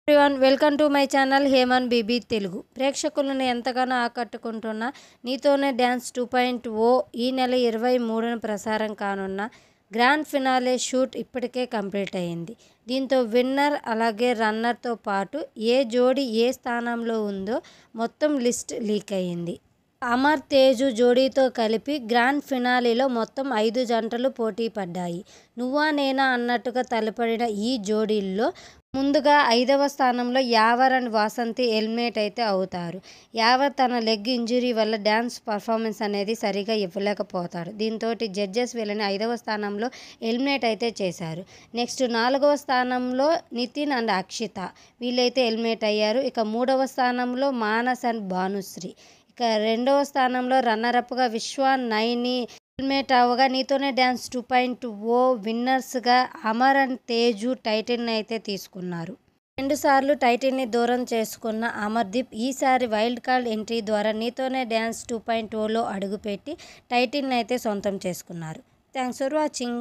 Everyone welcome to my channel Heman Bibi Telugu. ప్రేక్షకులను ఎంతగానో ఆకట్టుకుంటున్న నీతోనే డ్యాన్స్ 2.0 ఈ నెల 23న ప్రసారం కానున్న గ్రాండ్ ఫినాలే షూట్ ఇప్పటికే కంప్లీట్ అయ్యింది. దీంతో విన్నర్ అలాగే రన్నర్తో పాటు ఏ జోడీ ఏ స్థానంలో ఉందో మొత్తం లిస్ట్ లీక్ అయ్యింది. అమర్ తేజు జోడీతో కలిపి గ్రాండ్ ఫినాలేలో మొత్తం 5 జంటలు పోటీ పడ్డాయి. నువ్వా నేనా అన్నట్టుగా తలపడిన ఈ జోడీల్లో ముందుగా 5వ స్థానంలో యావర్ అండ్ వాసంతి ఎలిమినేట్ అయితే అవుతారు. యావర్ తన లెగ్ ఇంజరీ వల్ల డ్యాన్స్ పర్ఫార్మెన్స్ అనేది సరిగా ఇవ్వలేకపోతాడు. దీంతో జడ్జెస్ వీళ్ళని 5వ స్థానంలో ఎలిమినేట్ అయితే చేశారు. నెక్స్ట్ 4వ స్థానంలో నితిన్ అండ్ అక్షిత వీళ్ళైతే ఎలిమినేట్ అయ్యారు. ఇక 3వ స్థానంలో మానస్ అండ్ భానుశ్రీ. ఇక 2వ స్థానంలో రన్నరప్గా విశ్వ నైని ఎలిమినేట్ అవ్వగా నీతోనే డ్యాన్స్ 2.0 విన్నర్స్గా అమర్ అండ్ తేజు టైటిల్ని అయితే తీసుకున్నారు. 2 సార్లు టైటిల్ని దూరం చేసుకున్న అమర్దీప్ ఈసారి వైల్డ్ కార్డ్ ఎంట్రీ ద్వారా నీతోనే డ్యాన్స్ 2.0లో అడుగుపెట్టి టైటిల్ని అయితే సొంతం చేసుకున్నారు. Thanks for watching.